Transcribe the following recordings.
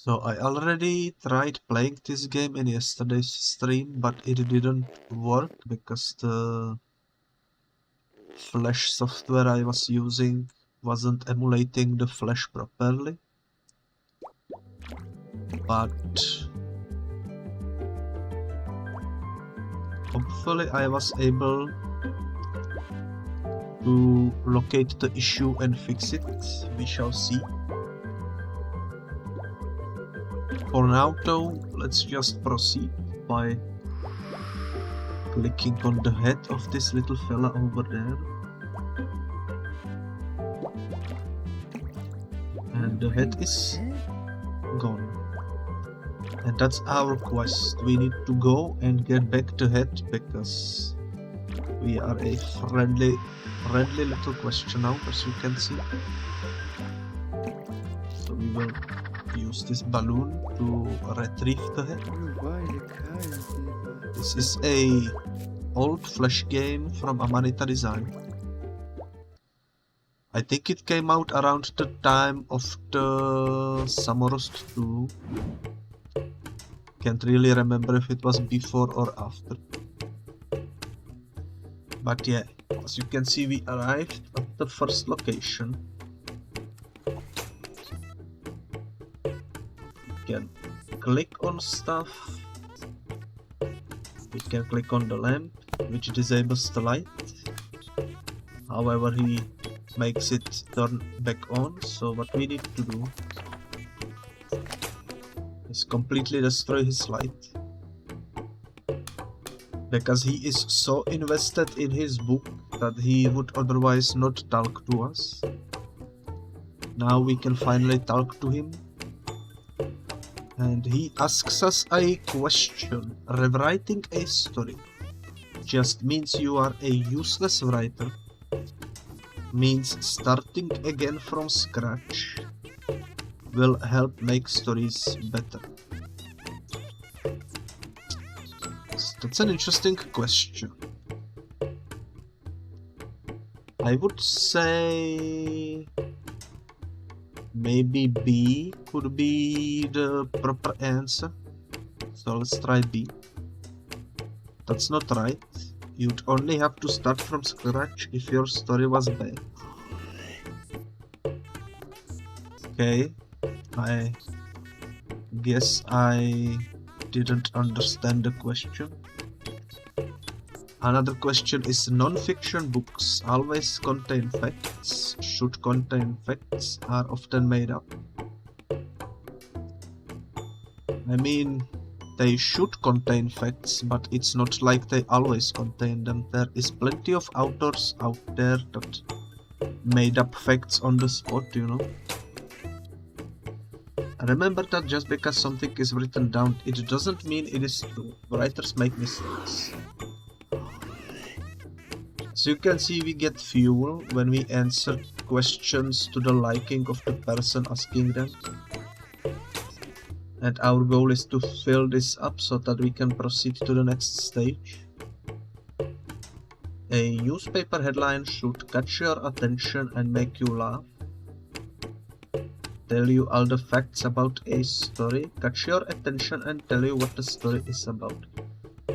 So I already tried playing this game in yesterday's stream, but it didn't work because the Flash software I was using wasn't emulating the Flash properly. But hopefully I was able to locate the issue and fix it. We shall see. For now though, let's just proceed by clicking on the head of this little fella over there. And the head is gone. And that's our quest. We need to go and get back the head because we are a friendly little Questionaut, as you can see. So we will use this balloon to retrieve the head. This is a old Flash game from Amanita Design. I think it came out around the time of the Samorost 2. Can't really remember if it was before or after. But yeah, as you can see, we arrived at the first location. We can click on stuff. We can click on the lamp, which disables the light. However, he makes it turn back on, so what we need to do is completely destroy his light. Because he is so invested in his book that he would otherwise not talk to us. Now we can finally talk to him. And he asks us a question. Rewriting a story just means you are a useless writer. Means starting again from scratch will help make stories better. That's an interesting question. I would say maybe B could be the proper answer. So let's try B. That's not right. You'd only have to start from scratch if your story was bad. Okay, I guess I didn't understand the question. Another question is, non-fiction books always contain facts, should contain facts, are often made up. I mean, they should contain facts, but it's not like they always contain them. There is plenty of authors out there that made up facts on the spot, you know. Remember that just because something is written down, it doesn't mean it is true. Writers make mistakes. So you can see we get fuel when we answer questions to the liking of the person asking them. And our goal is to fill this up so that we can proceed to the next stage. A newspaper headline should catch your attention and make you laugh. Tell you all the facts about a story, catch your attention and tell you what the story is about.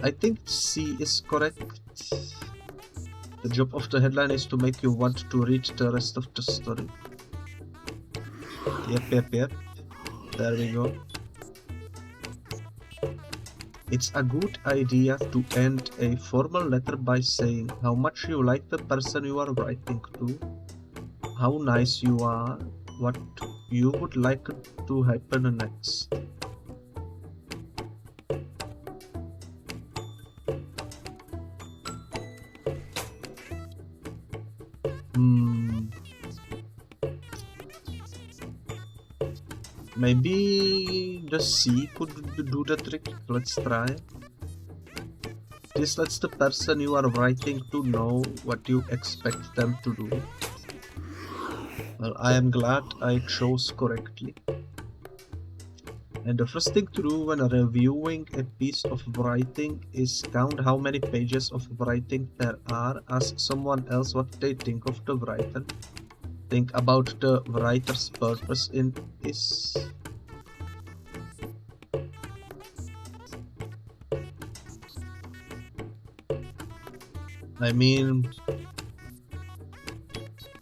I think C is correct. The job of the headline is to make you want to read the rest of the story. Yep. There we go. It's a good idea to end a formal letter by saying how much you like the person you are writing to, how nice you are, what you would like to happen next. Maybe the C could do the trick. Let's try. This lets the person you are writing to know what you expect them to do. Well, I am glad I chose correctly. And the first thing to do when reviewing a piece of writing is count how many pages of writing there are, ask someone else what they think of the writer, think about the writer's purpose in this. I mean,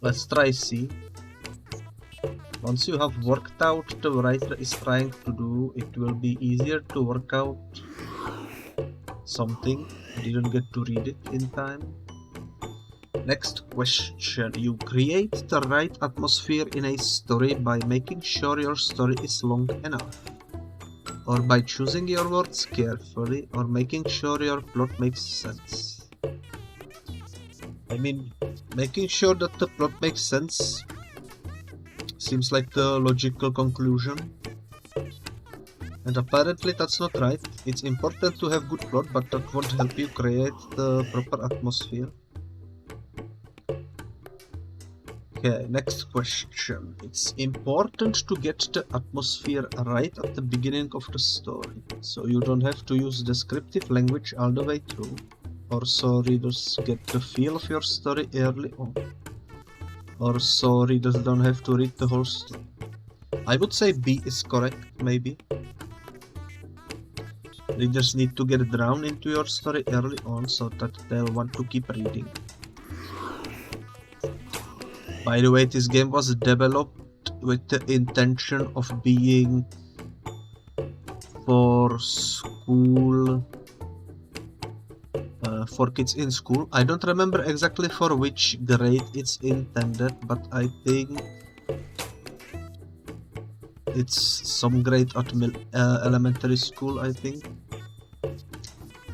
let's try C. Once you have worked out the writer is trying to do, it will be easier to work out something. Didn't get to read it in time. Next question. You create the right atmosphere in a story by making sure your story is long enough, or by choosing your words carefully, or making sure your plot makes sense. I mean, making sure that the plot makes sense seems like the logical conclusion. And apparently that's not right. It's important to have good plot, but that won't help you create the proper atmosphere. Okay, next question. It's important to get the atmosphere right at the beginning of the story, so you don't have to use descriptive language all the way through, or so readers get the feel of your story early on, or so readers don't have to read the whole story. I would say B is correct, maybe. Readers need to get drawn into your story early on so that they'll want to keep reading. By the way, this game was developed with the intention of being for school, for kids in school. I don't remember exactly for which grade it's intended, but I think it's some grade at elementary school, I think.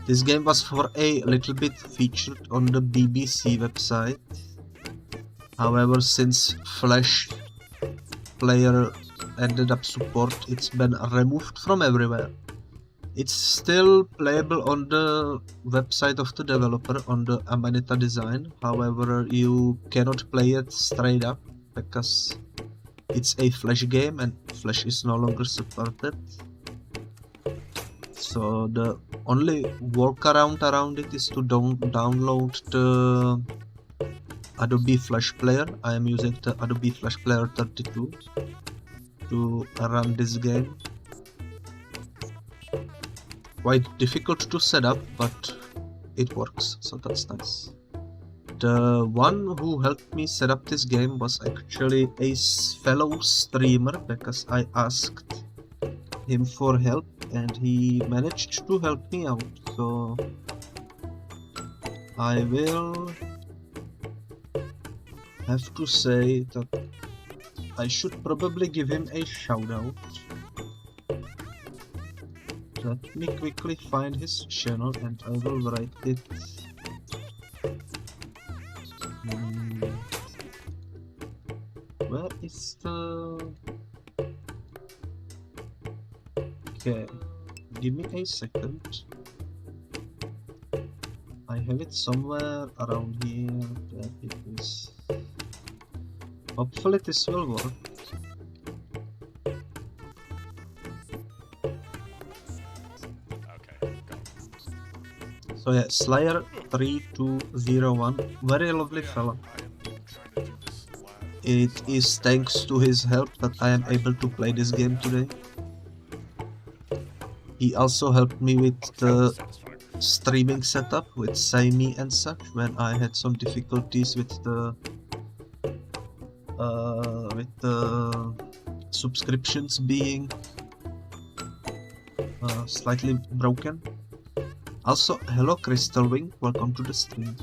This game was for a little bit featured on the BBC website. However, since Flash player ended up support, it's been removed from everywhere. It's still playable on the website of the developer on the Amanita design. However, you cannot play it straight up because it's a Flash game and Flash is no longer supported. So the only workaround around it is to download the Adobe Flash Player. I am using the Adobe Flash Player 32 to run this game. Quite difficult to set up, but it works, so that's nice. The one who helped me set up this game was actually a fellow streamer, because I asked him for help and he managed to help me out, so I will have to say that I should probably give him a shout out. Let me quickly find his channel and I will write it. Where is the... Okay, give me a second. I have it somewhere around here. There it is. Hopefully this will work. So yeah, Slayer3201, very lovely fella. It is thanks to his help that I am able to play this game today. He also helped me with the streaming setup with SAMMI and such when I had some difficulties with the subscriptions being slightly broken. Also, hello Crystal Wing, welcome to the stream.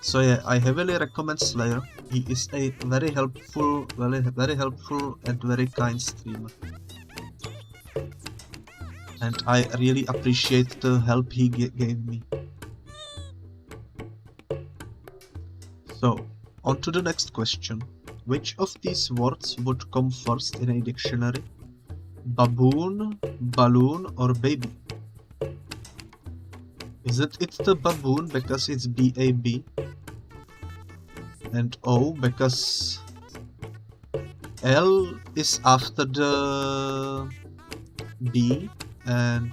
So yeah, I heavily recommend Slayer. He is a very helpful and very kind streamer. And I really appreciate the help he gave me. So, on to the next question. Which of these words would come first in a dictionary? Baboon, balloon, or baby? Isn't it the baboon because it's B-A-B? And O because L is after the B and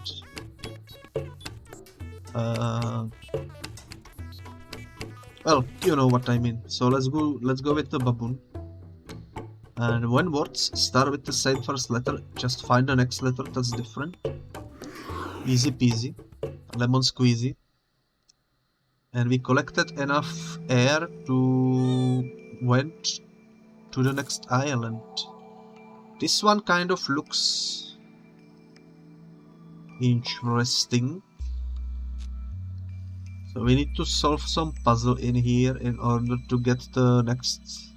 well, you know what I mean. So let's go with the baboon. And when words start with the same first letter, just find the next letter that's different. Easy peasy, lemon squeezy. And we collected enough air to went to the next island. This one kind of looks interesting. So we need to solve some puzzle in here in order to get the next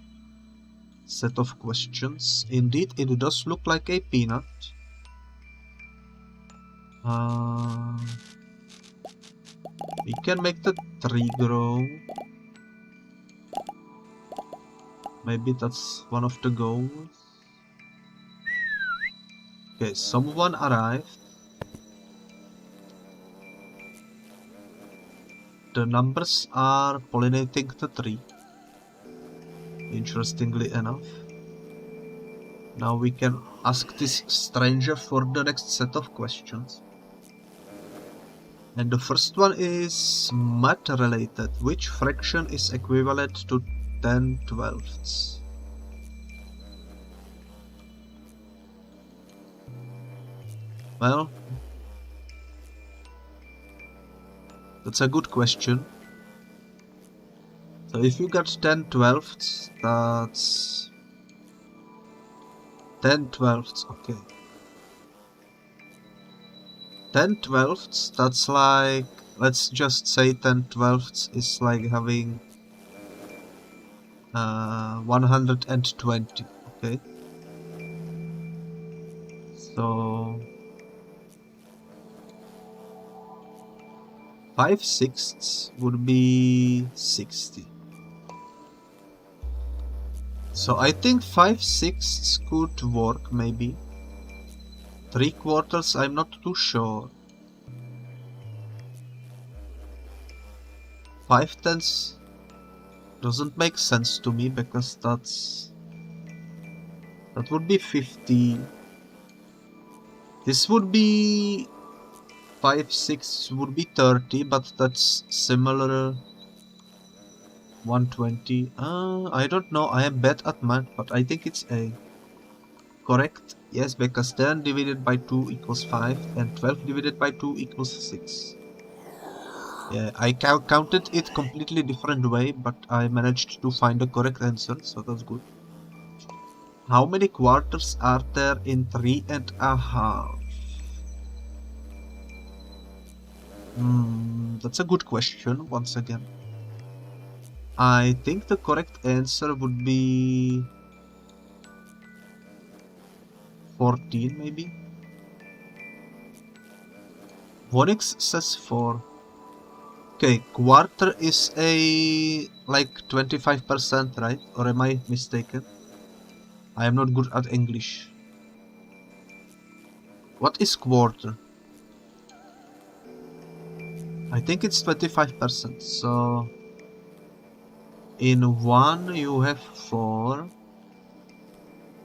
set of questions. Indeed, it does look like a peanut. We can make the tree grow. Maybe that's one of the goals. Okay, someone arrived. The numbers are pollinating the tree. Interestingly enough. Now we can ask this stranger for the next set of questions. And the first one is math related. Which fraction is equivalent to 10/12? Well, that's a good question. So if you got 10/12, that's 10/12, okay. 10/12, that's like, let's just say 10/12 is like having 120, okay. So 5/6 would be 60. So I think 5/6 could work, maybe. 3/4, I'm not too sure. 5/10 doesn't make sense to me because that would be 50. This would be 5/6 would be 30, but that's similar. 120. I don't know. I am bad at math, but I think it's A. Correct? Yes, because 10 divided by 2 equals 5 and 12 divided by 2 equals 6. Yeah, I counted it completely different way, but I managed to find the correct answer, so that's good. How many quarters are there in 3.5? That's a good question, once again. I think the correct answer would be 14, maybe? Vonix says 4. Okay, quarter is a like 25%, right? Or am I mistaken? I am not good at English. What is quarter? I think it's 25%. So in 1 you have 4.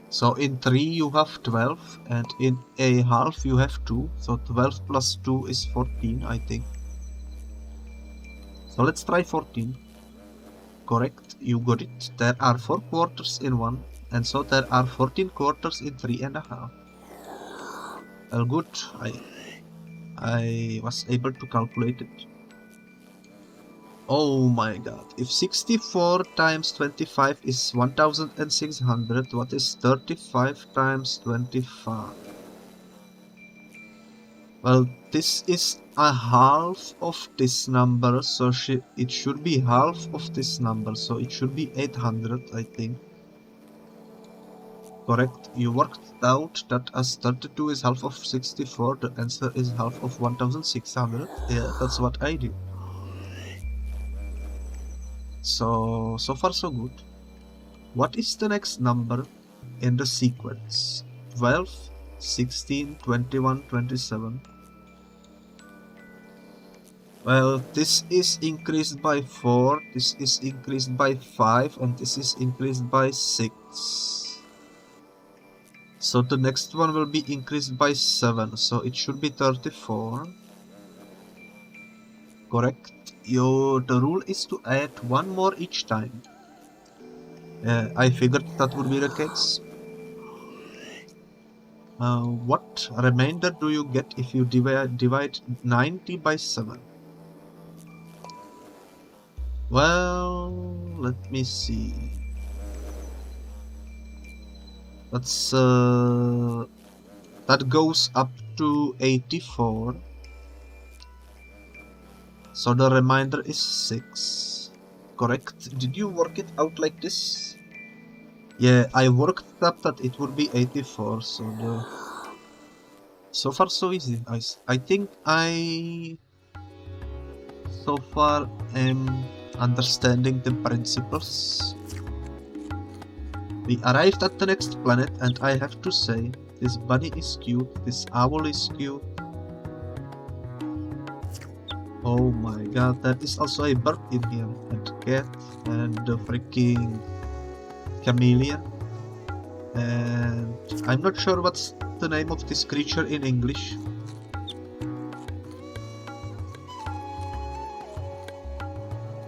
So in 3 you have 12, and in a half you have 2. So 12 plus 2 is 14, I think. So let's try 14. Correct, you got it. There are 4 quarters in 1, and so there are 14 quarters in 3.5. Well, good. I was able to calculate it. Oh my god. If 64 times 25 is 1600, what is 35 times 25? Well, this is a half of this number, so it should be half of this number, so it should be 800, I think. Correct, you worked out that as 32 is half of 64, the answer is half of 1600. Yeah, that's what I did. So far so good. What is the next number in the sequence? 12, 16, 21, 27. Well, this is increased by 4, this is increased by 5, and this is increased by 6. So the next one will be increased by 7, so it should be 34. Correct. The rule is to add 1 more each time. I figured that would be the case. What remainder do you get if you divide 90 by 7? Well, let me see. That's that goes up to 84. So the remainder is 6. Correct? Did you work it out like this? Yeah, I worked up that it would be 84, so far so easy. I think I so far am understanding the principles. We arrived at the next planet, and I have to say, this bunny is cute, this owl is cute. Oh my god, there is also a bird in here, and cat, and the freaking chameleon. And I'm not sure what's the name of this creature in English.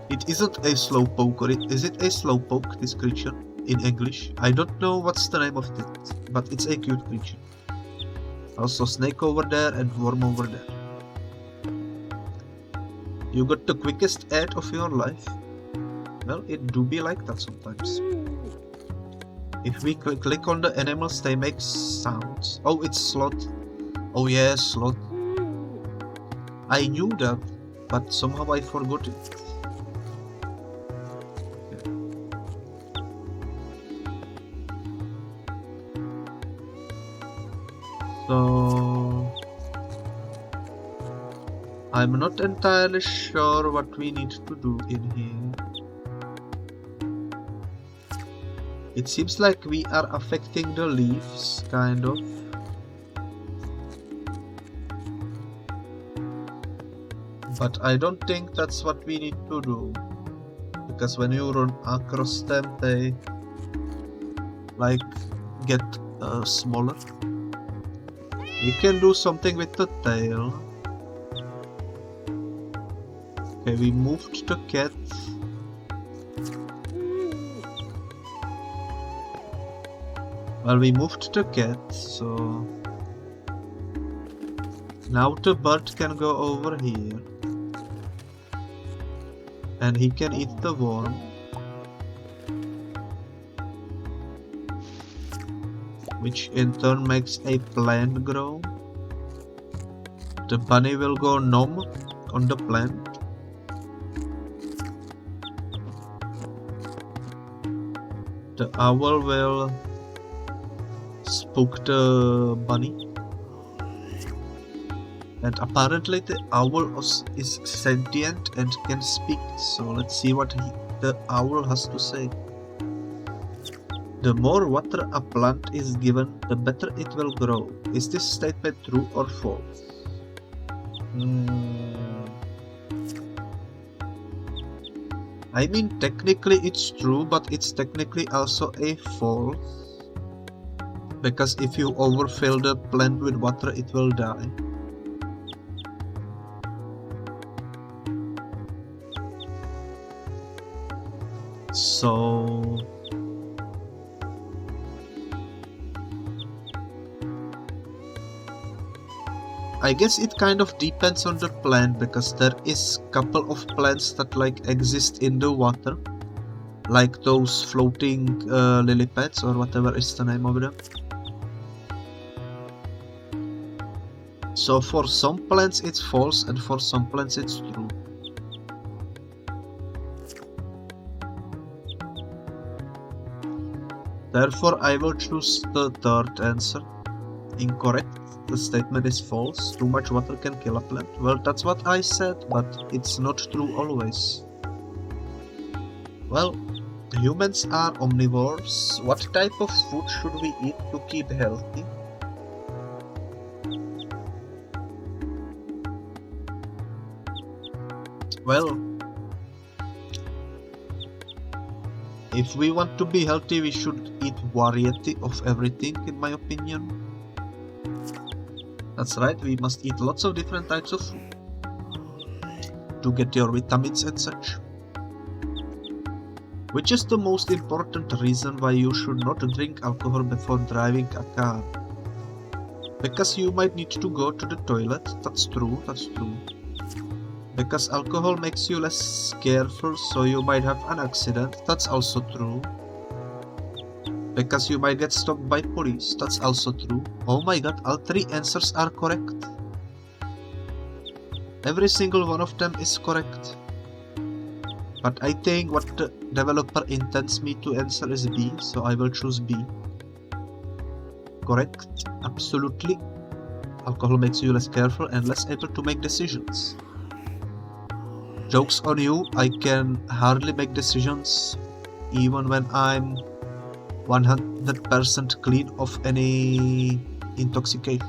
It isn't a slowpoke, or is it a slowpoke, this creature, in English? I don't know what's the name of it, but it's a cute creature. Also snake over there and worm over there. You got the quickest ad of your life? Well, it do be like that sometimes. If we click on the animals, they make sounds. Oh, it's sloth. Oh yeah, sloth. I knew that, but somehow I forgot it. Okay. So I'm not entirely sure what we need to do in here. It seems like we are affecting the leaves, kind of. But I don't think that's what we need to do. Because when you run across them, they like get smaller. We can do something with the tail. Okay, we moved the cat. Well, we moved the cat, so now the bird can go over here. And he can eat the worm. Which in turn makes a plant grow. The bunny will go numb on the plant. The owl will spook the bunny. And apparently the owl is sentient and can speak, so let's see what the owl has to say. The more water a plant is given, the better it will grow. Is this statement true or false? I mean, technically it's true, but it's technically also a false. Because if you overfill the plant with water, it will die. So I guess it kind of depends on the plant, because there is couple of plants that like exist in the water, like those floating lily pads or whatever is the name of them. So for some plants it's false and for some plants it's true. Therefore I will choose the third answer. Incorrect. The statement is false. Too much water can kill a plant. Well, that's what I said, but it's not true always. Well, humans are omnivores. What type of food should we eat to keep healthy? Well, if we want to be healthy, we should eat variety of everything, in my opinion. That's right, we must eat lots of different types of food to get your vitamins and such. Which is the most important reason why you should not drink alcohol before driving a car. Because you might need to go to the toilet. That's true, that's true. Because alcohol makes you less careful, so you might have an accident. That's also true. Because you might get stopped by police. That's also true. Oh my god, all 3 answers are correct. Every single one of them is correct. But I think what the developer intends me to answer is B, so I will choose B. Correct, absolutely. Alcohol makes you less careful and less able to make decisions. Joke's on you, I can hardly make decisions even when I'm 100% clean of any intoxication.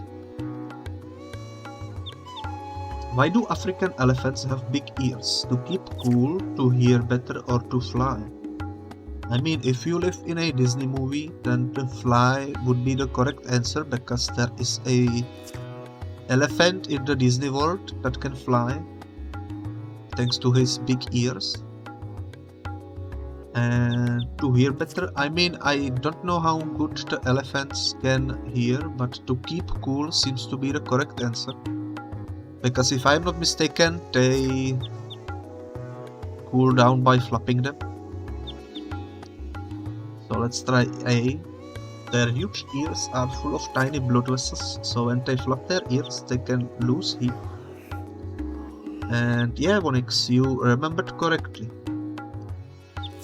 Why do African elephants have big ears? To keep cool, to hear better, or to fly? I mean, if you live in a Disney movie, then to fly would be the correct answer because there is a elephant in the Disney world that can fly thanks to his big ears. And to hear better, I mean, I don't know how good the elephants can hear, but to keep cool seems to be the correct answer. Because if I'm not mistaken, they cool down by flapping them. So let's try A. Their huge ears are full of tiny blood vessels, so when they flap their ears, they can lose heat. And yeah, Vonix, you remembered correctly.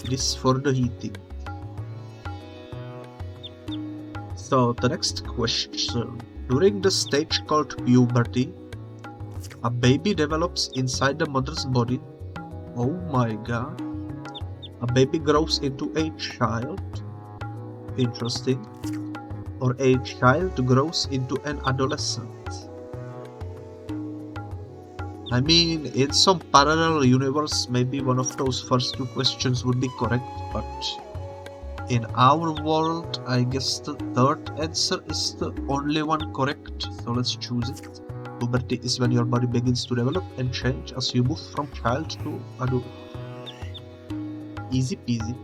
It is for the heating. So the next question. During the stage called puberty, a baby develops inside the mother's body. Oh my god. A baby grows into a child. Interesting. Or a child grows into an adolescent. I mean, in some parallel universe, maybe one of those first 2 questions would be correct, but in our world, I guess the 3rd answer is the only one correct, so let's choose it. Puberty is when your body begins to develop and change as you move from child to adult. Easy peasy.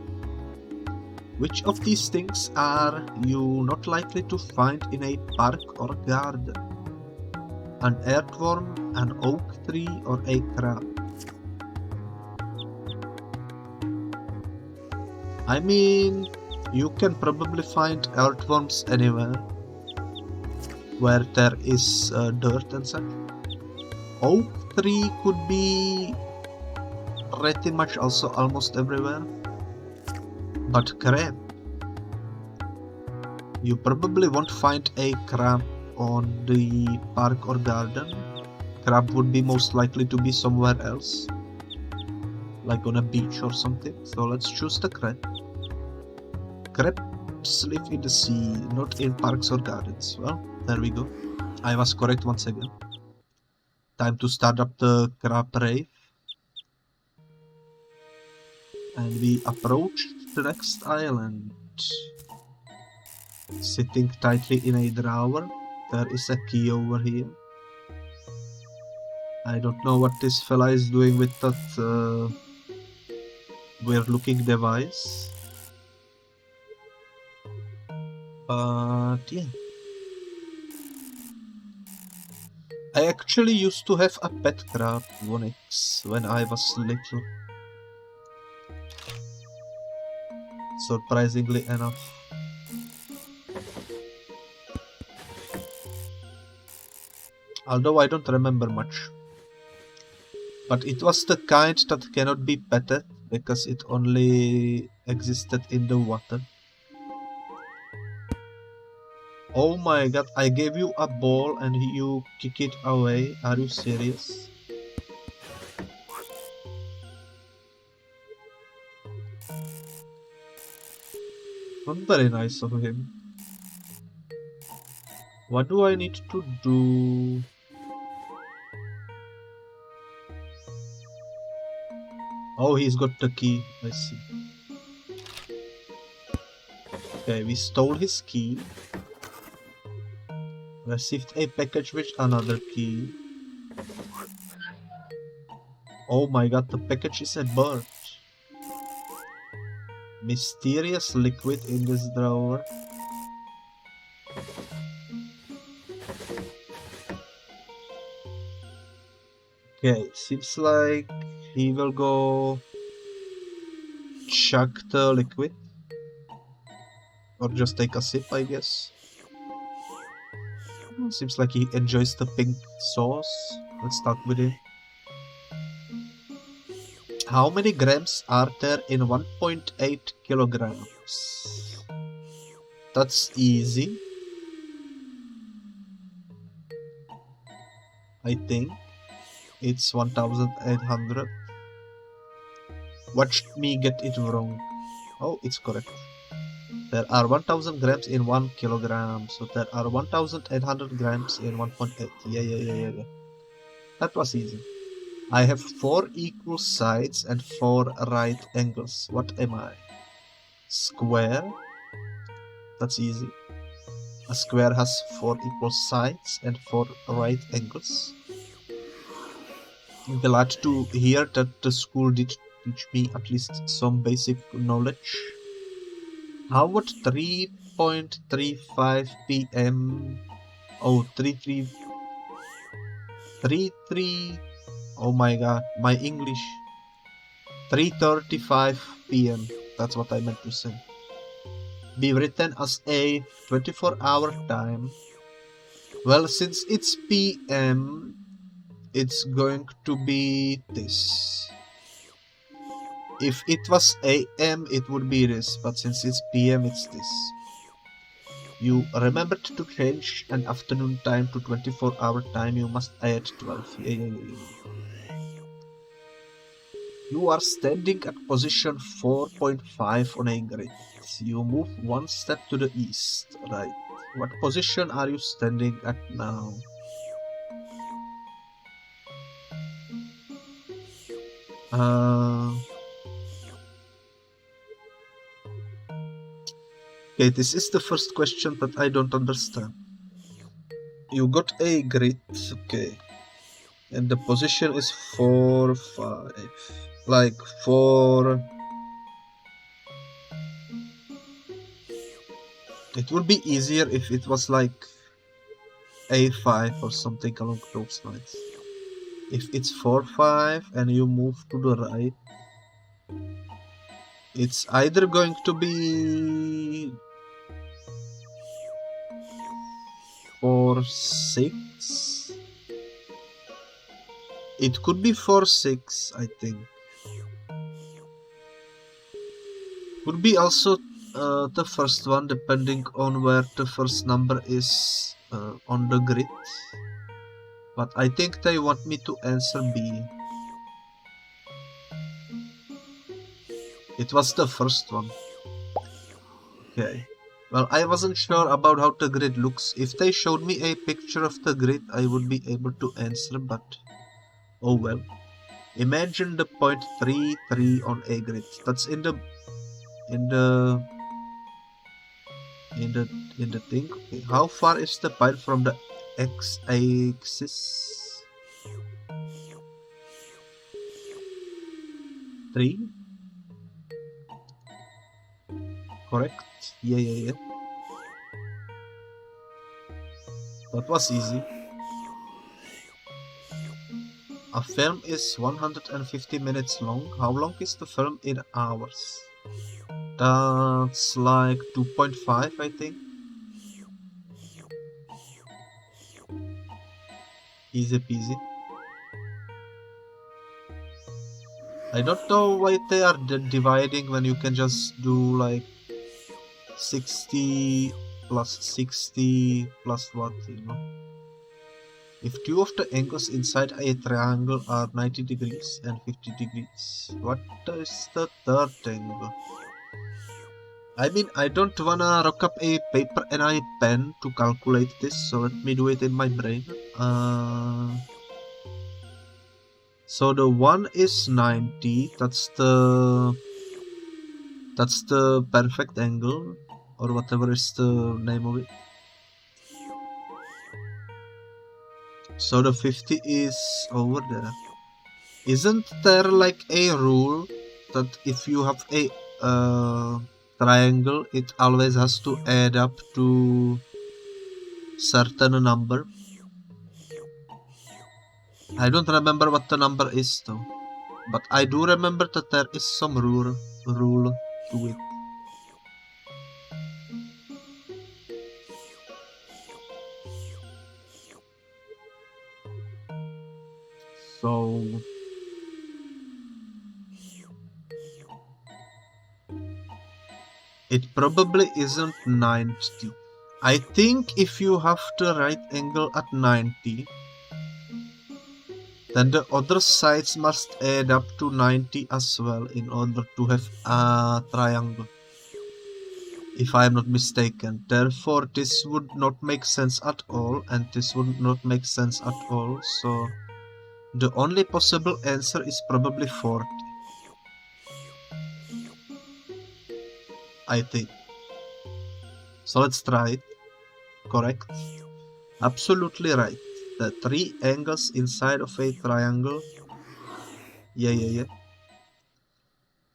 Which of these things are you not likely to find in a park or garden? An earthworm, an oak tree, or a crab? I mean, you can probably find earthworms anywhere where there is dirt and such. Oak tree could be pretty much also almost everywhere. But crab, you probably won't find a crab on the park or garden. Crab would be most likely to be somewhere else, like on a beach or something, so let's choose the crab. Crabs live in the sea, not in parks or gardens. Well, there we go. I was correct once again. Time to start up the crab rave. And we approach the next island. Sitting tightly in a drawer. There is a key over here. I don't know what this fella is doing with that weird looking device. But yeah. I actually used to have a pet crab, Vonix, when I was little. Surprisingly enough. Although I don't remember much. But it was the kind that cannot be petted because it only existed in the water. Oh my god, I gave you a ball and you kick it away. Are you serious? Not very nice of him. What do I need to do? Oh, he's got the key. I see. Okay, we stole his key. Received a package with another key. Oh my god, the package is a bird. Mysterious liquid in this drawer. Okay, seems like he will go chug the liquid. Or just take a sip, I guess. Seems like he enjoys the pink sauce. Let's start with him. How many grams are there in 1.8 kilograms? That's easy. I think it's 1800. Watch me get it wrong. Oh, it's correct. There are 1000 grams in 1 kilogram. So there are 1800 grams in 1.8. Yeah. That was easy. I have 4 equal sides and 4 right angles. What am I? Square? That's easy. A square has 4 equal sides and 4 right angles. I'm glad to hear that the school did teach me at least some basic knowledge. How would 3.35 p.m. Oh, 33. Oh my god, my English. 3:35 p.m. That's what I meant to say. Be written as a 24-hour time. Well, since it's p.m., it's going to be this. If it was a.m., it would be this, but since it's p.m., it's this. You remembered to change an afternoon time to 24-hour time, you must add 12. Yeah. You are standing at position 4.5 on a grid. You move one step to the east, right? What position are you standing at now? Okay, this is the first question that I don't understand. You got a grid, okay. And the position is 4, 5. Like 4. It would be easier if it was like A5 or something along those lines. If it's 4, 5 and you move to the right, it's either going to be 4, 6. It could be 4, 6, I think. Could be also the first one, depending on where the first number is on the grid. But I think they want me to answer B. It was the first one. Okay. Well, I wasn't sure about how the grid looks. If they showed me a picture of the grid, I would be able to answer, but oh well. Imagine the point 3 on a grid. That's in the thing. Okay. How far is the pile from the x-axis? 3? Correct? Yeah. That was easy. A film is 150 minutes long. How long is the film in hours? That's like 2.5, I think. Easy peasy. I don't know why they are dividing when you can just do like 60 plus 60 plus what, you know. If two of the angles inside a triangle are 90 degrees and 50 degrees, what is the third angle? I mean, I don't wanna rock up a paper and a pen to calculate this, so let me do it in my brain. So the one is 90, that's the perfect angle, or whatever is the name of it. So the 50 is over there. Isn't there like a rule that if you have a triangle, it always has to add up to certain number? I don't remember what the number is though. But I do remember that there is some rule to it. So it probably isn't 90. I think if you have the right angle at 90, then the other sides must add up to 90 as well in order to have a triangle. If I am not mistaken. Therefore, this would not make sense at all, and this would not make sense at all, so the only possible answer is probably 40. I think. So let's try it. Correct. Absolutely right. The 3 angles inside of a triangle. Yeah.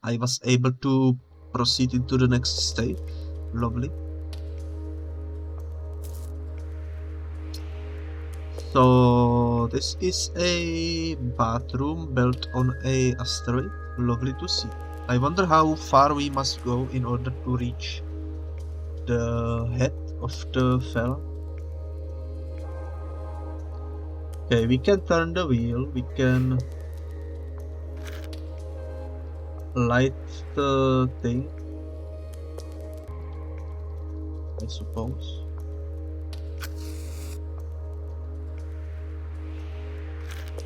I was able to proceed into the next stage. Lovely. So this is a bathroom built on a asteroid. Lovely to see. I wonder how far we must go in order to reach the head of the fella. Okay, we can turn the wheel, we can light the thing, I suppose.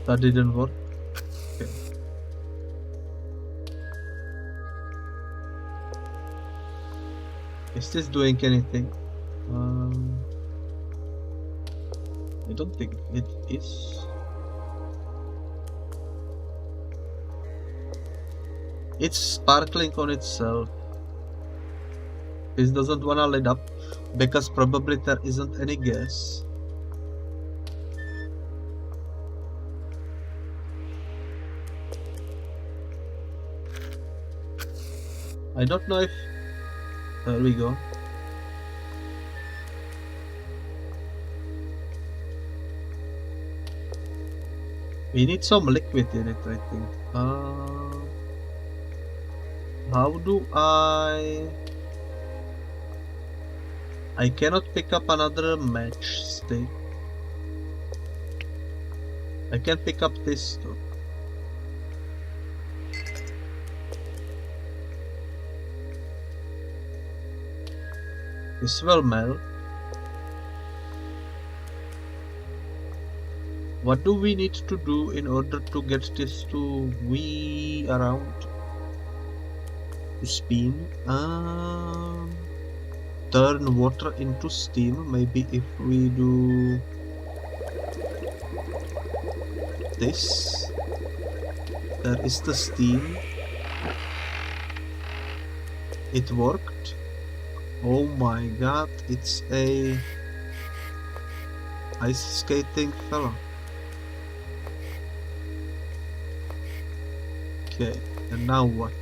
That didn't work. Okay. Is this doing anything? I don't think it is. It's sparkling on itself. This doesn't wanna light up because probably there isn't any gas. I don't know if... There we go. We need some liquid in it, I think. How do I cannot pick up another matchstick. I can pick up this though. This will melt. What do we need to do in order to get this to wee around? To spin? Turn water into steam. Maybe if we do this. There is the steam. It worked. Oh my god, it's a ice skating fella. Okay, and now what?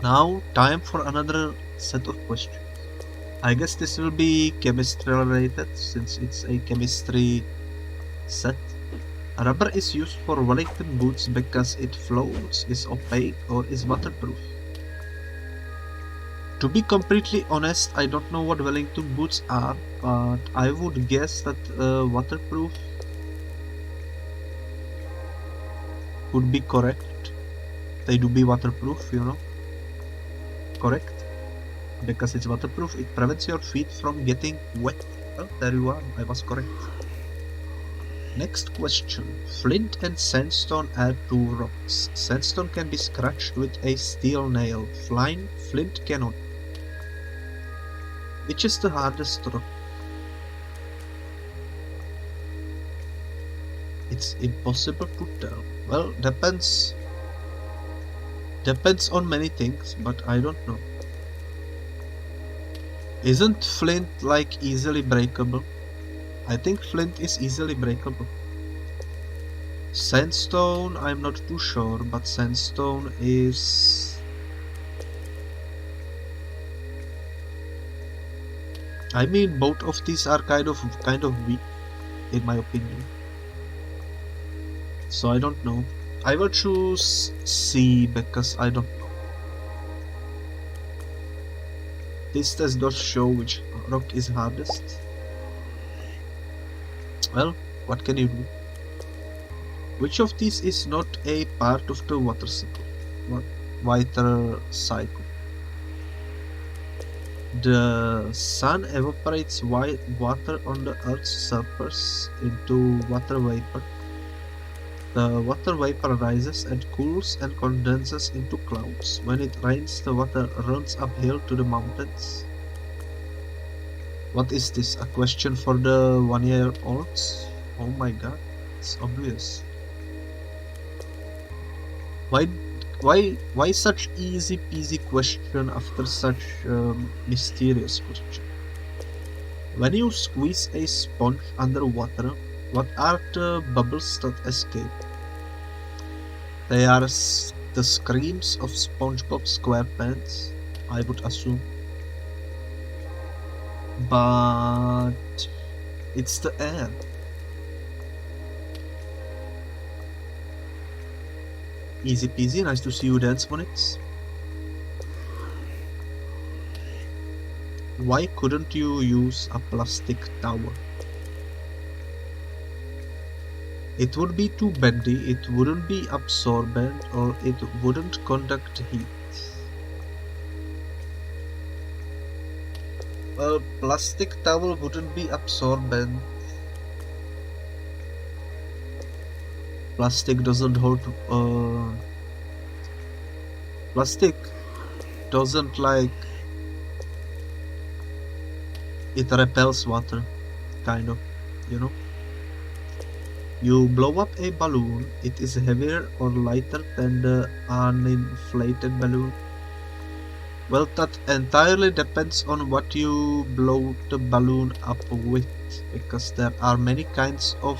Now, time for another set of questions. I guess this will be chemistry related, since it's a chemistry set. Rubber is used for Wellington boots because it floats, is opaque, or is waterproof. To be completely honest, I don't know what Wellington boots are, but I would guess that waterproof would be correct. They do be waterproof, you know. Correct? Because it's waterproof, it prevents your feet from getting wet. Well, there you are, I was correct. Next question. Flint and sandstone are two rocks. Sandstone can be scratched with a steel nail. Flint cannot. Which is the hardest rock? It's impossible to tell. Well, depends on many things, but I don't know. Isn't flint like easily breakable? I think flint is easily breakable. Sandstone, I'm not too sure, but sandstone is... I mean, both of these are kind of weak, in my opinion. So I don't know. I will choose C because I don't know. This does not show which rock is hardest. Well, what can you do? Which of these is not a part of the water cycle? Water cycle. The sun evaporates water on the Earth's surface into water vapor. The water vapor rises and cools and condenses into clouds. When it rains, the water runs uphill to the mountains. What is this? A question for the 1-year-olds? Oh my god, it's obvious. Why such easy peasy question after such mysterious question? When you squeeze a sponge underwater, what are the bubbles that escape? They are the screams of SpongeBob SquarePants, I would assume. But it's the air. Easy peasy, nice to see you dance, Monix. Why couldn't you use a plastic tower? It would be too bendy, it wouldn't be absorbent, or it wouldn't conduct heat. A plastic towel wouldn't be absorbent. Plastic doesn't hold. Plastic doesn't like. It repels water, kind of, you know. You blow up a balloon, it is heavier or lighter than the uninflated balloon. Well, that entirely depends on what you blow the balloon up with, because there are many kinds of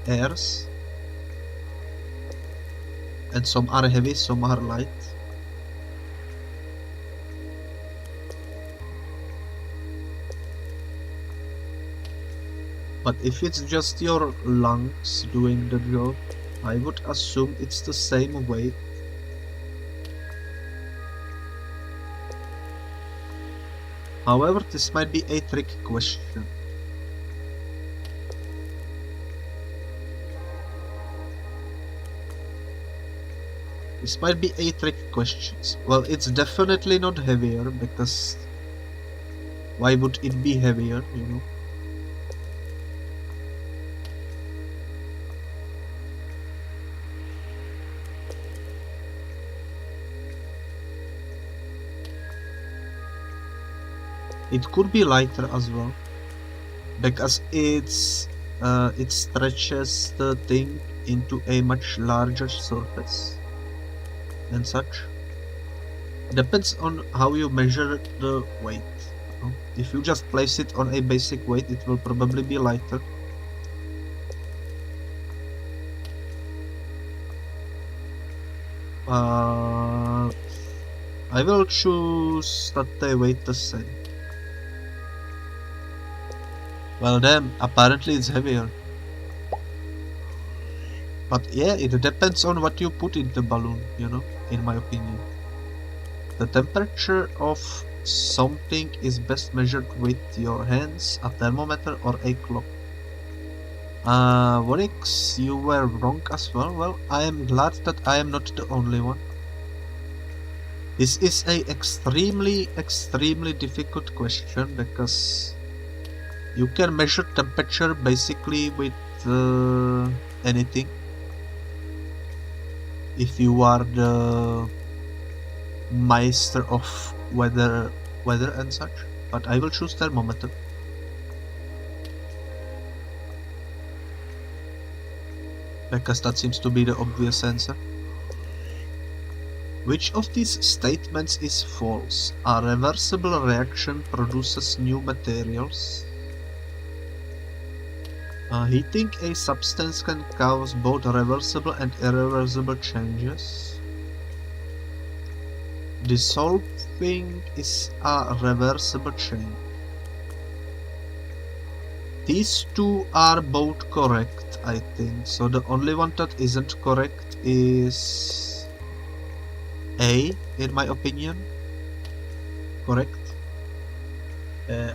airs, and some are heavy, some are light. But if it's just your lungs doing the job, I would assume it's the same weight. However, this might be a trick question. This might be a trick question. Well, it's definitely not heavier, because why would it be heavier, you know? It could be lighter as well, because it stretches the thing into a much larger surface and such. Depends on how you measure the weight. If you just place it on a basic weight, it will probably be lighter. I will choose that they weigh the same. Well then, apparently it's heavier. But yeah, it depends on what you put in the balloon, you know, in my opinion. The temperature of something is best measured with your hands, a thermometer, or a clock. Vonix, you were wrong as well. Well, I am glad that I am not the only one. This is a extremely difficult question, because you can measure temperature basically with anything. If you are the master of weather and such. But I will choose thermometer. Because that seems to be the obvious answer. Which of these statements is false? A reversible reaction produces new materials. Heating a substance can cause both reversible and irreversible changes. Dissolving is a reversible change. These two are both correct, I think. So the only one that isn't correct is A, in my opinion. Correct.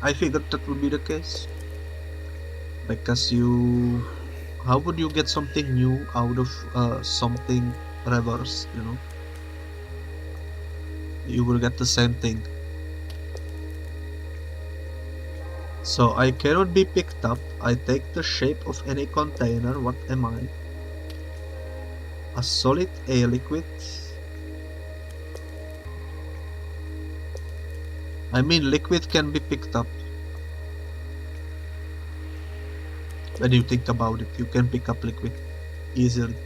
I figured that would be the case. Because how would you get something new out of something reverse, you know? You will get the same thing. So I cannot be picked up. I take the shape of any container. What am I? A solid, a liquid. I mean, liquid can be picked up. When you think about it, you can pick up liquid easily.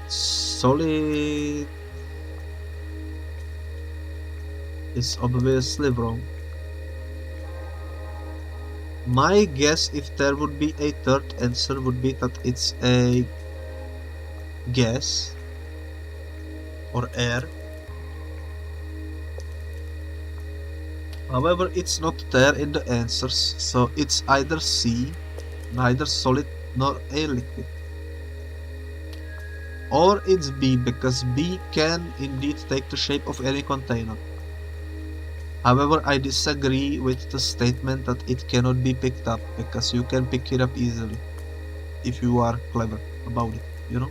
Solid is obviously wrong. My guess, if there would be a third answer, would be that it's a gas or air. However, it's not there in the answers, so it's either C, neither solid nor a liquid. Or it's B, because B can indeed take the shape of any container. However, I disagree with the statement that it cannot be picked up, because you can pick it up easily if you are clever about it, you know?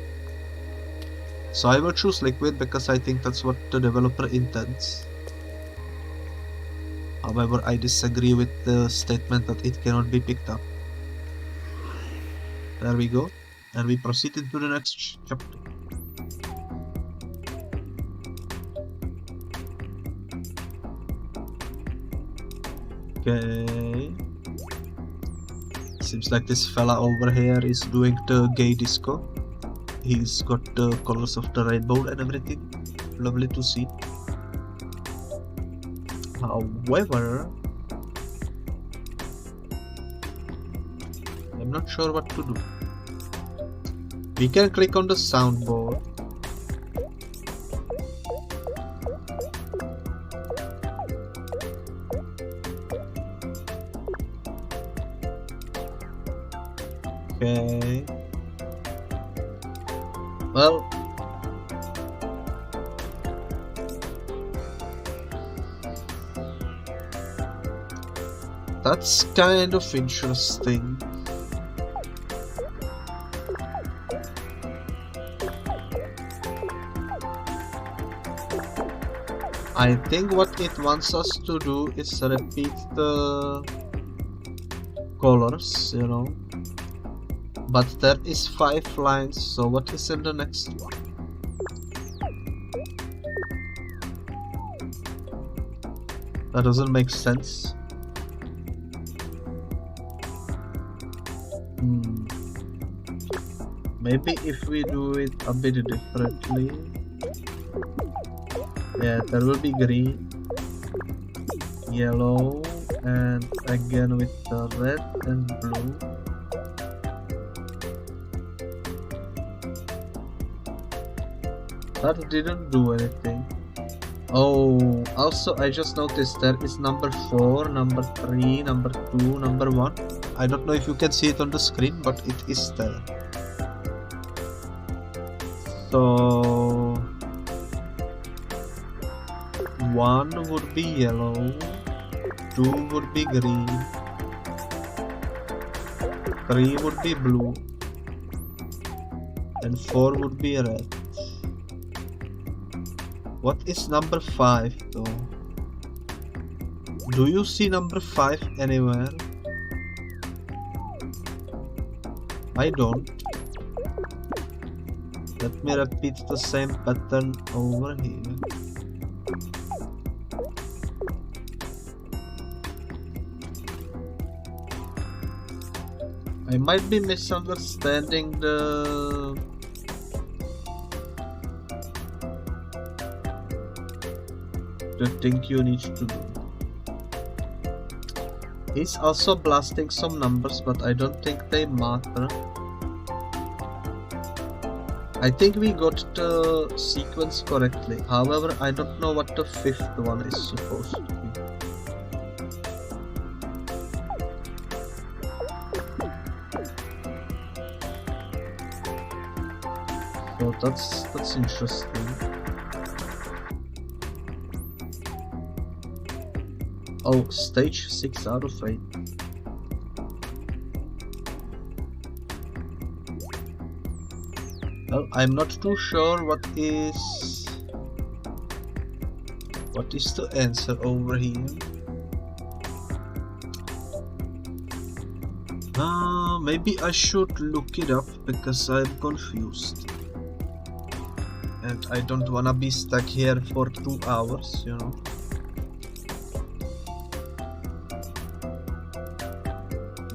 So I will choose liquid because I think that's what the developer intends. However, I disagree with the statement that it cannot be picked up. There we go. And we proceed into the next chapter. Okay. Seems like this fella over here is doing the gay disco. He's got the colors of the rainbow and everything. Lovely to see. However, I'm not sure what to do. We can click on the soundboard. Okay. Well, that's kind of interesting. I think what it wants us to do is repeat the colors, you know. But there is 5 lines, so what is in the next one? That doesn't make sense. Maybe if we do it a bit differently. Yeah, there will be green, yellow, and again with the red and blue. That didn't do anything. Oh, also I just noticed there is number 4, number 3, number 2, number 1. I don't know if you can see it on the screen, but it is there. So 1 would be yellow, 2 would be green, 3 would be blue, and 4 would be red. What is number 5 though? Do you see number 5 anywhere? I don't. Let me repeat the same pattern over here. I might be misunderstanding the thing you need to do. He's also blasting some numbers, but I don't think they matter. I think we got the sequence correctly. However, I don't know what the 5th one is supposed to be. So that's interesting. Oh, stage 6 out of 8. Well, I'm not too sure what is the answer over here. Maybe I should look it up because I'm confused. And I don't wanna be stuck here for 2 hours, you know.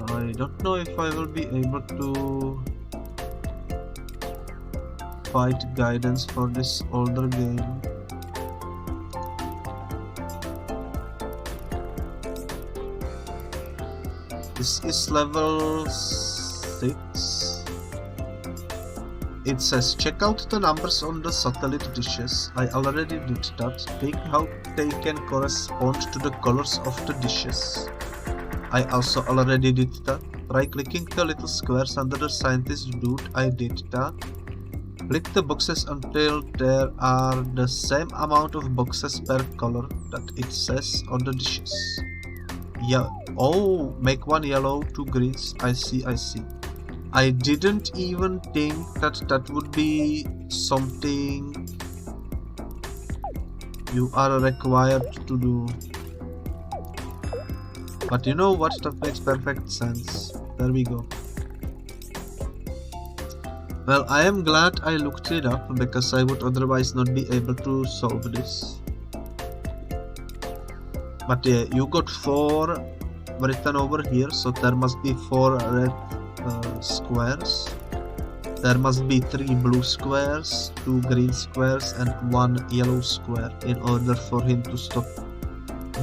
I don't know if I will be able to find guidance for this older game. This is level 6. It says check out the numbers on the satellite dishes. I already did that. Think how they can correspond to the colors of the dishes. I also already did that. Try clicking the little squares under the scientist dude. I did that. Click the boxes until there are the same amount of boxes per color that it says on the dishes. Yeah. Oh, make one yellow, 2 greens. I see. I didn't even think that would be something you are required to do. But you know what? That makes perfect sense. There we go. Well, I am glad I looked it up because I would otherwise not be able to solve this. But yeah, you got 4 written over here, so there must be 4 red squares. There must be 3 blue squares, 2 green squares and 1 yellow square in order for him to stop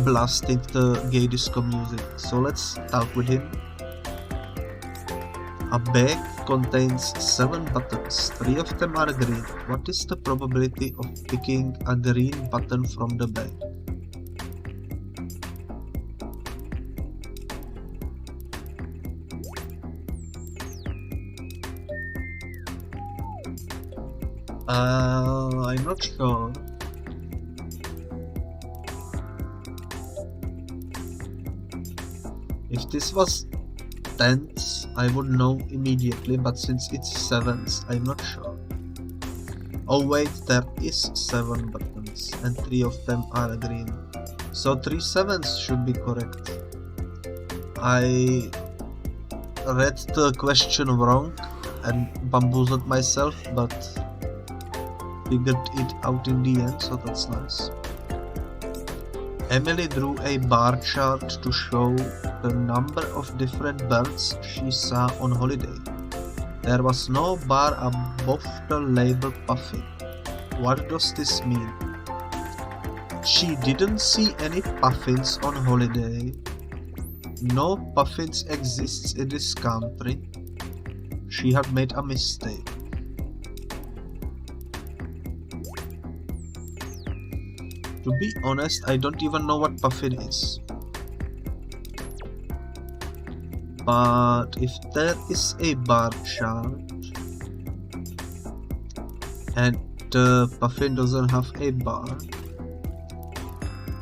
blasting the gay disco music. So let's talk with him. A bag contains 7 buttons. 3 of them are green. What is the probability of picking a green button from the bag? I'm not sure. If this was 10s, I would know immediately, but since it's 7s, I'm not sure. Oh wait, there is 7 buttons, and 3 of them are green. So 3 7s should be correct. I read the question wrong and bamboozled myself, but figured it out in the end, so that's nice. Emily drew a bar chart to show the number of different birds she saw on holiday. There was no bar above the label puffin. What does this mean? She didn't see any puffins on holiday. No puffins exists in this country. She had made a mistake. To be honest, I don't even know what puffin is. But if there is a bar chart and the puffin doesn't have a bar,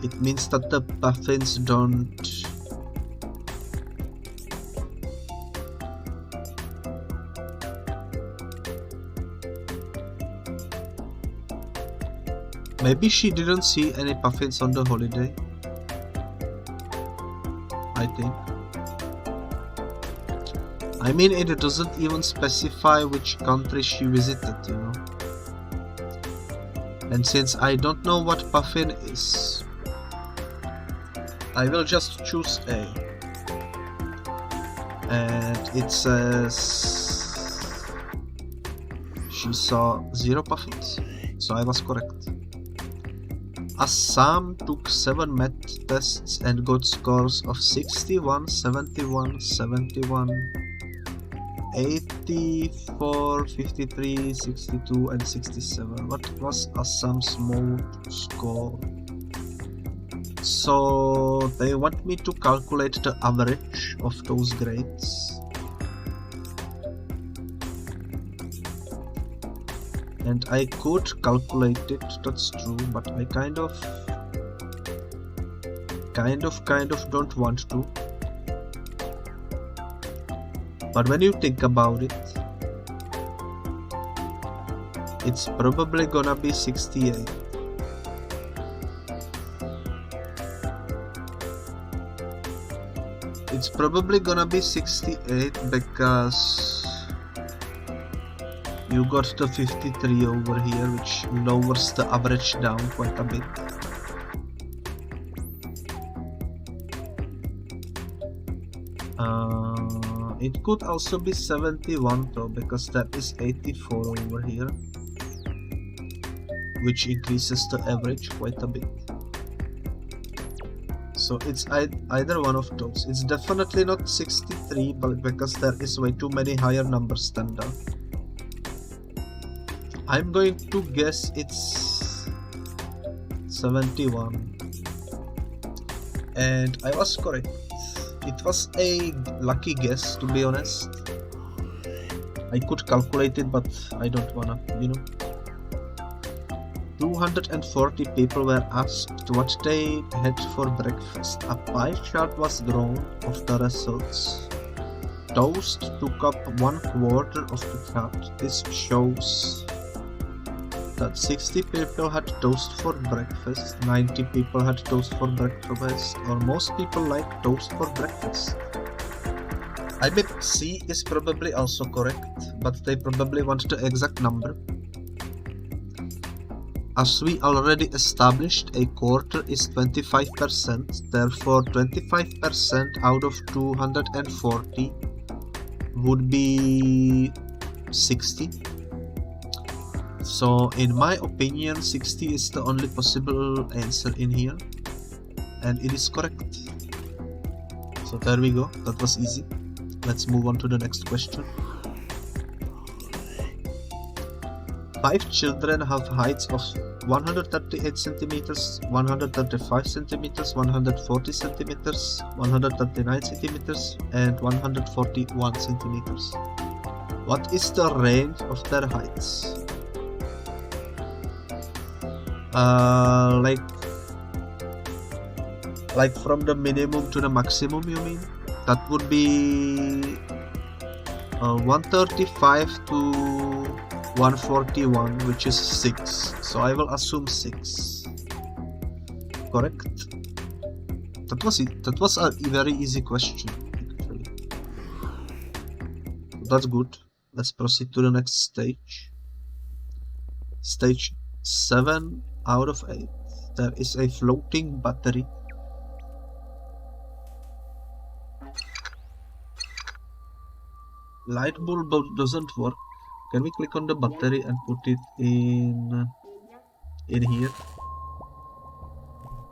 it means that the puffins don't maybe she didn't see any puffins on the holiday. I think. I mean, it doesn't even specify which country she visited, you know. And since I don't know what puffin is, I will just choose A. And it says she saw 0 puffins, so I was correct. Assam took 7 math tests and got scores of 61, 71, 71, 84, 53, 62 and 67. What was Assam's mode score? So they want me to calculate the average of those grades. And I could calculate it, that's true, but I kind of don't want to. But when you think about it, it's probably gonna be 68. It's probably gonna be 68 because you got the 53 over here, which lowers the average down quite a bit. It could also be 71 though, because that is 84 over here, which increases the average quite a bit. So it's either one of those. It's definitely not 63, but because there is way too many higher numbers than that. I'm going to guess it's 71. And I was correct. It was a lucky guess, to be honest. I could calculate it, but I don't wanna, you know. 240 people were asked what they had for breakfast. A pie chart was drawn of the results. Toast took up 1/4 of the chart. This shows that 60 people had toast for breakfast, 90 people had toast for breakfast, or most people like toast for breakfast. I bet C is probably also correct, but they probably want the exact number. As we already established, a quarter is 25%, therefore 25% out of 240 would be 60. So in my opinion, 60 is the only possible answer in here, and it is correct. So there we go, that was easy. Let's move on to the next question. 5 children have heights of 138 centimeters, 135 centimeters, 140 centimeters, 139 centimeters, and 141 centimeters. What is the range of their heights? Like from the minimum to the maximum, you mean? That would be 135 to 141, which is 6. So I will assume 6. Correct? That was a very easy question, actually. That's good. Let's proceed to the next stage. Stage 7 out of 8. There is a floating battery. Light bulb doesn't work. Can we click on the battery and put it in here?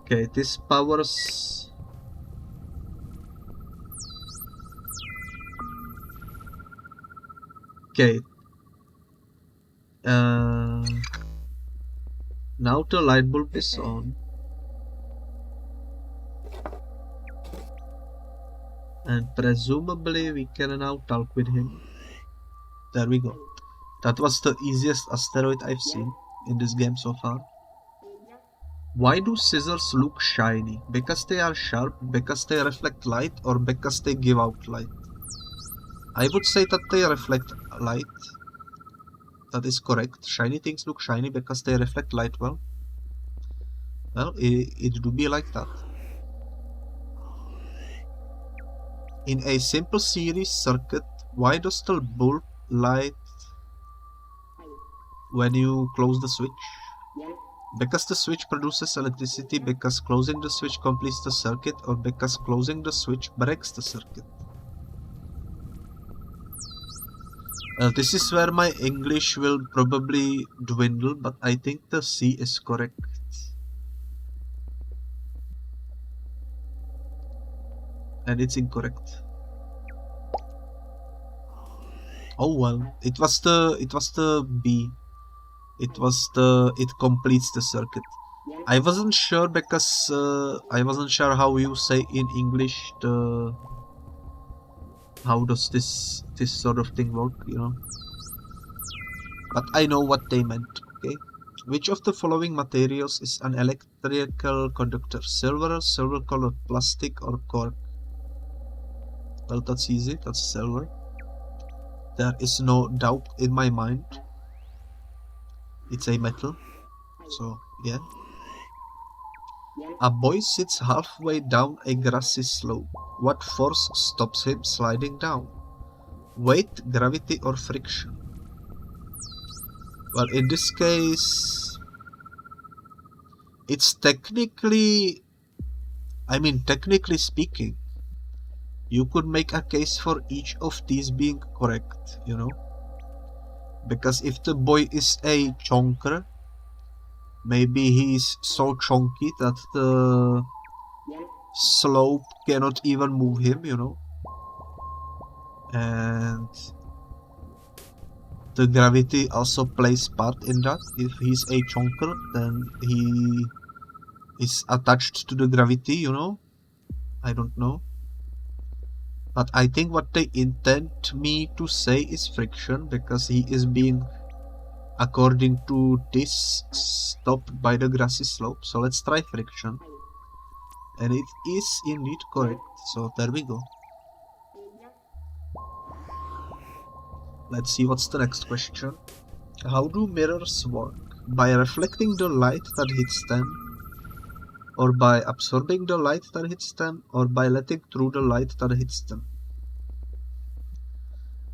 Okay, this powers. Okay. Now the light bulb is on. And presumably we can now talk with him. There we go. That was the easiest asteroid I've seen in this game so far. Why do scissors look shiny? Because they are sharp, because they reflect light, or because they give out light? I would say that they reflect light. That is correct. Shiny things look shiny because they reflect light well. Well, it do be like that. In a simple series circuit, why does the bulb light when you close the switch? Because the switch produces electricity, because closing the switch completes the circuit, or because closing the switch breaks the circuit. This is where my English will probably dwindle, but I think the C is correct. And it's incorrect. Oh well, it was the B. It completes the circuit. I wasn't sure because I wasn't sure how you say in English the how does this sort of thing work, you know? but I know what they meant, okay? Which of the following materials is an electrical conductor? Silver, silver-colored plastic, or cork? Well, that's easy, that's silver. There is no doubt in my mind. It's a metal, so yeah. A boy sits halfway down a grassy slope. What force stops him sliding down? Weight, gravity, or friction? Well, in this case, it's technically, technically speaking, you could make a case for each of these being correct, you know? Because if the boy is a chonker, maybe he's so chonky that the slope cannot even move him, you know? And the gravity also plays part in that. If he's a chonker, then he is attached to the gravity, you know? I don't know. But I think what they intend me to say is friction, because he is being, according to this, stopped by the grassy slope. So let's try friction. And it is indeed correct. So there we go. Let's see what's the next question. How do mirrors work? By reflecting the light that hits them, or by absorbing the light that hits them, or by letting through the light that hits them?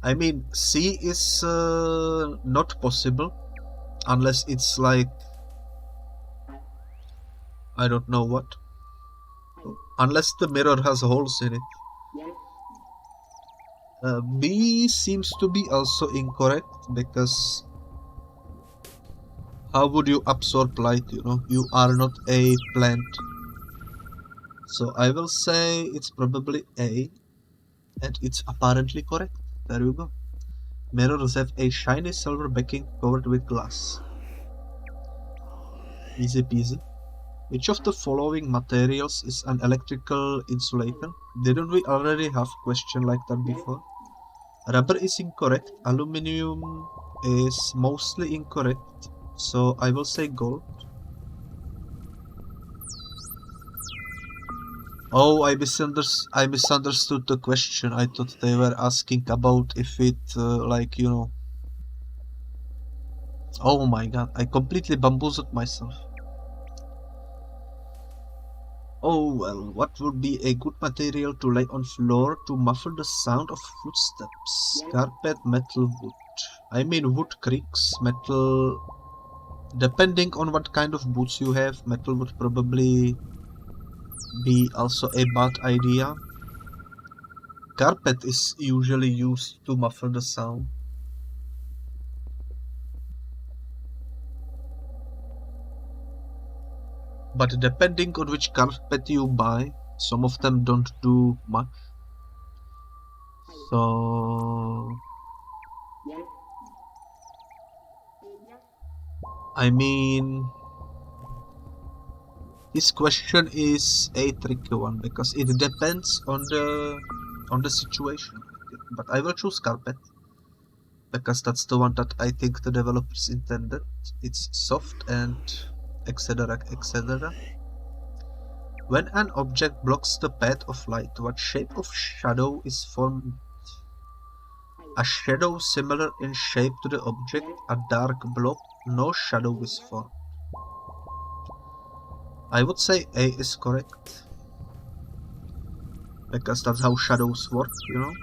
I mean, C is not possible, unless it's like, I don't know what. Unless the mirror has holes in it. B seems to be also incorrect, because how would you absorb light, you know? You are not a plant. So I will say it's probably A, and it's apparently correct. There you go. Mirrors have a shiny silver backing covered with glass. Easy peasy. Which of the following materials is an electrical insulator? Didn't we already have a question like that before? Rubber is incorrect. Aluminium is mostly incorrect. So I will say gold. Oh, I misunderstood the question. I thought they were asking about if it, like, you know... Oh my god, I completely bamboozled myself. Oh well, what would be a good material to lay on floor to muffle the sound of footsteps? Carpet, metal, wood. I mean, wood creaks, metal... Depending on what kind of boots you have, metal would probably be also a bad idea. Carpet is usually used to muffle the sound. But depending on which carpet you buy, some of them don't do much. So... I mean... This question is a tricky one, because it depends on the situation. But I will choose carpet, because that's the one that I think the developers intended. It's soft and etc, etc. When an object blocks the path of light, what shape of shadow is formed? A shadow similar in shape to the object, a dark blob, no shadow is formed. I would say A is correct, because that's how shadows work, you know?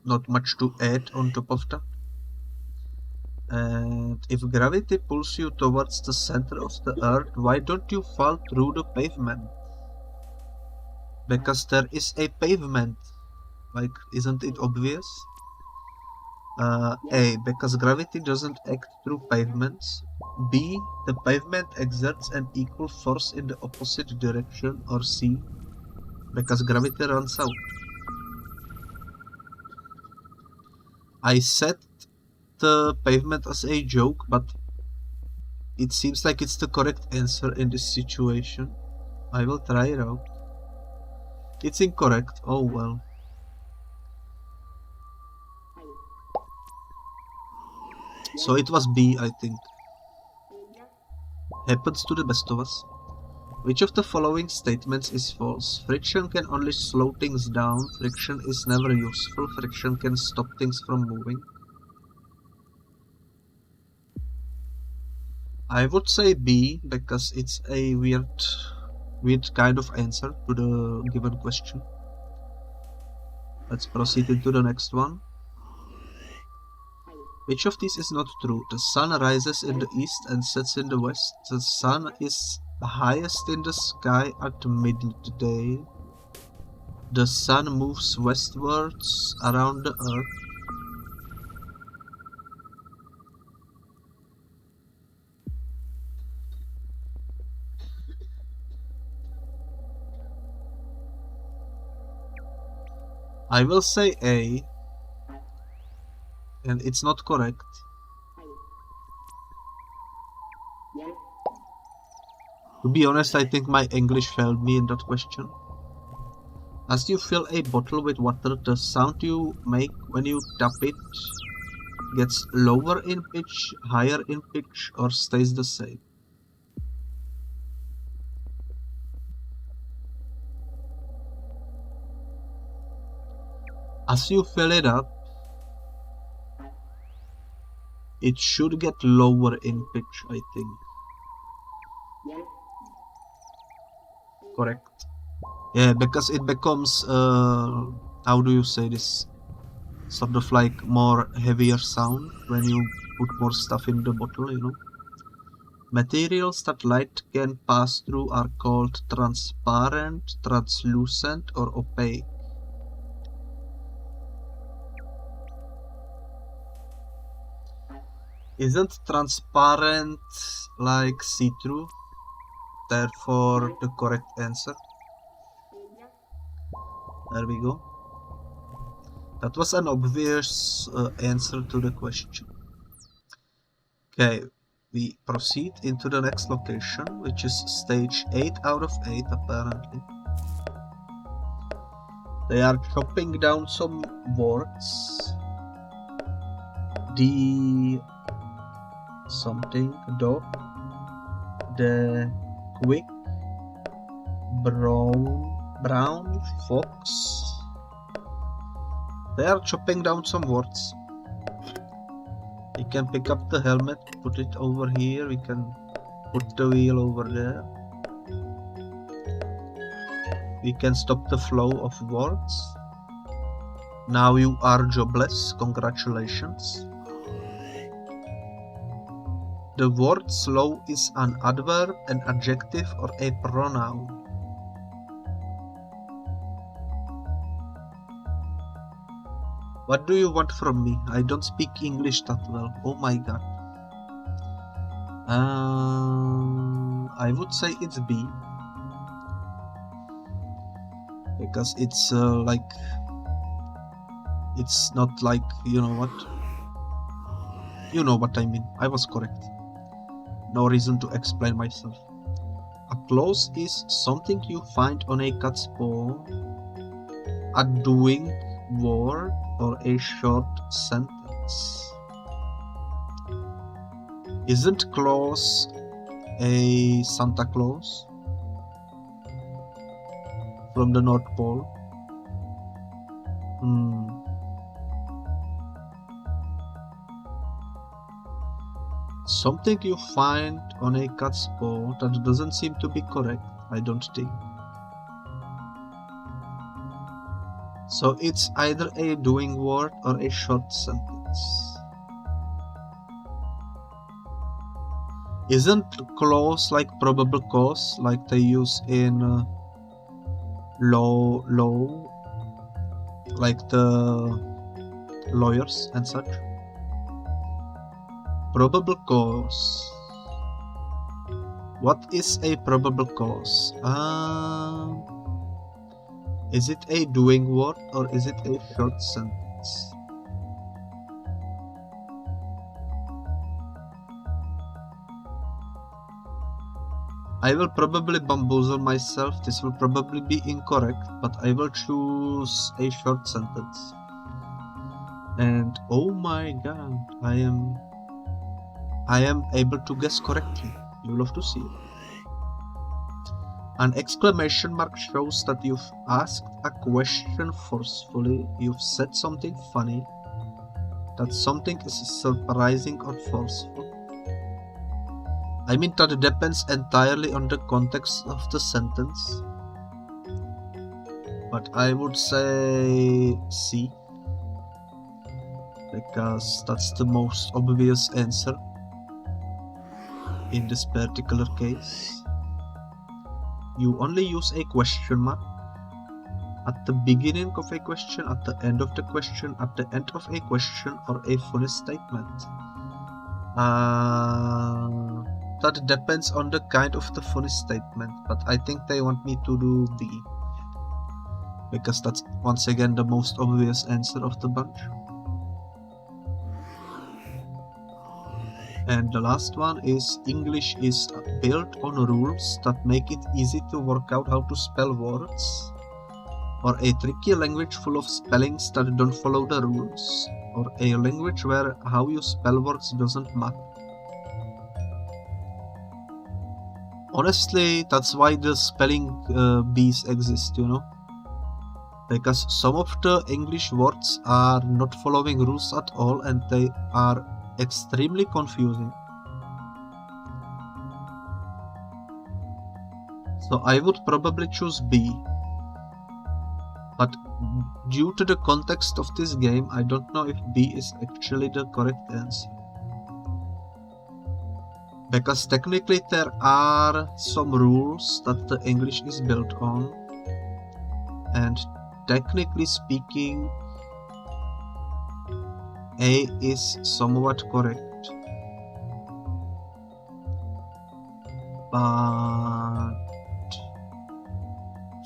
Not much to add on top of that. And if gravity pulls you towards the center of the earth, why don't you fall through the pavement? Because there is a pavement. Like, isn't it obvious? A, because gravity doesn't act through pavements. B, the pavement exerts an equal force in the opposite direction. Or C, because gravity runs out. I said the pavement as a joke, but it seems like it's the correct answer in this situation. I will try it out. It's incorrect. Oh well. So it was B, I think. Happens to the best of us. Which of the following statements is false? Friction can only slow things down. Friction is never useful. Friction can stop things from moving. I would say B because it's a weird kind of answer to the given question. Let's proceed into the next one. Which of these is not true? The sun rises in the east and sets in the west. The sun is highest in the sky at midday. The sun moves westwards around the earth. I will say A, and it's not correct. To be honest, I think my English failed me in that question. As you fill a bottle with water, the sound you make when you tap it gets lower in pitch, higher in pitch, or stays the same. As you fill it up, it should get lower in pitch, I think. Correct. Yeah, because it becomes, how do you say this? Sort of like more heavier sound when you put more stuff in the bottle, you know. Materials that light can pass through are called transparent, translucent, or opaque. Isn't transparent like see-through? Therefore, the correct answer. There we go. That was an obvious answer to the question. Okay, we proceed into the next location, which is stage 8 out of 8 apparently. They are chopping down some words. The something dog, the quick brown fox. They are chopping down some words. We can pick up the helmet, put it over here, we can put the wheel over there. We can stop the flow of words. Now you are jobless, congratulations. The word slow is an adverb, an adjective, or a pronoun. What do you want from me? I don't speak English that well. Oh my god. I would say it's B. Because it's like... It's not like, you know what? You know what I mean. I was correct. No reason to explain myself. A clause is something you find on a cat's paw, a doing word, or a short sentence. Isn't Claus a Santa Claus from the North Pole? Something you find on a cat's paw, that doesn't seem to be correct, I don't think. So it's either a doing word or a short sentence. Isn't clause like probable cause, like they use in law, like the lawyers and such? Probable cause. What is a probable cause? Is it a doing word or is it a short sentence? I will probably bamboozle myself. This will probably be incorrect, but I will choose a short sentence. And oh my god, I am I am able to guess correctly. You'll love to see it. An exclamation mark shows that you've asked a question forcefully, you've said something funny, that something is surprising or forceful. I mean that depends entirely on the context of the sentence. But I would say C, because that's the most obvious answer in this particular case. You only use a question mark at the beginning of a question, at the end of the question, at the end of a question, or a funny statement. That depends on the kind of the funny statement, but I think they want me to do B, because that's once again the most obvious answer of the bunch. And the last one is English is built on rules that make it easy to work out how to spell words, or a tricky language full of spellings that don't follow the rules, or a language where how you spell words doesn't matter. Honestly, that's why the spelling bees exist, you know, because some of the English words are not following rules at all and they are extremely confusing. So I would probably choose B, but due to the context of this game, I don't know if B is actually the correct answer. Because technically there are some rules that the English is built on, and technically speaking, A is somewhat correct. But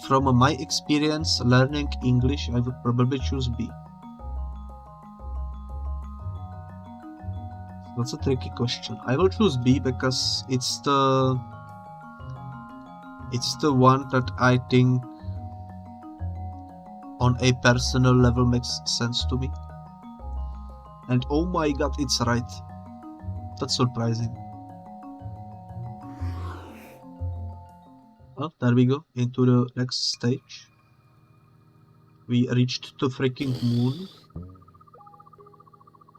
from my experience learning English, I would probably choose B. That's a tricky question. I will choose B because it's the one that I think on a personal level makes sense to me. And oh my god, it's right. That's surprising. Well, there we go, into the next stage. We reached the freaking moon.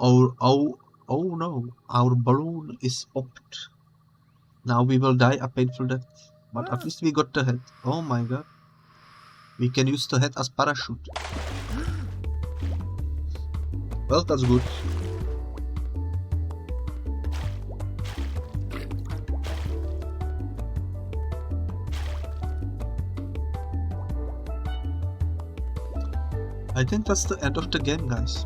Oh no, our balloon is popped. Now we will die a painful death. But at least we got the head. Oh my god. We can use the head as parachute. Well, that's good. I think that's the end of the game, guys.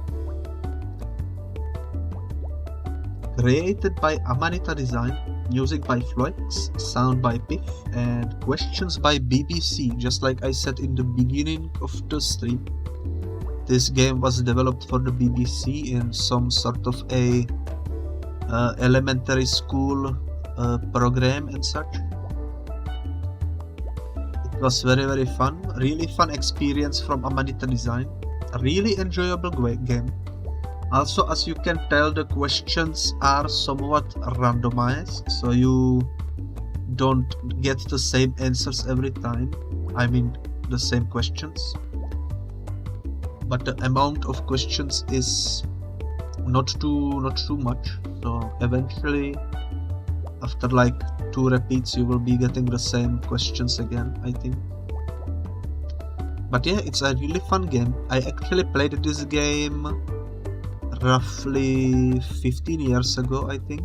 Created by Amanita Design, music by Floix, sound by Piff, and questions by BBC, just like I said in the beginning of the stream. This game was developed for the BBC in some sort of a elementary school program and such. It was very fun, really fun experience from Amanita Design, a really enjoyable game. Also, as you can tell, the questions are somewhat randomized, so you don't get the same answers every time. I mean, the same questions. But the amount of questions is not too much. So eventually, after like 2 repeats, you will be getting the same questions again, I think. But yeah, it's a really fun game. I actually played this game roughly 15 years ago, I think,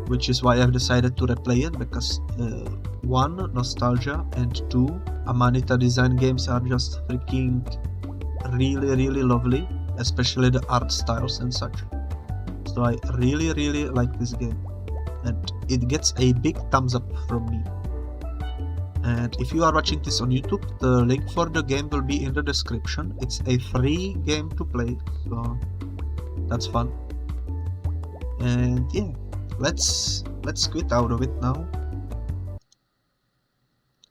which is why I've decided to replay it, because 1, nostalgia, and 2, Amanita Design games are just freaking really lovely, especially the art styles and such. So I really like this game, and it gets a big thumbs up from me. And if you are watching this on YouTube, the link for the game will be in the description. It's a free game to play, so that's fun. And yeah, let's quit out of it now.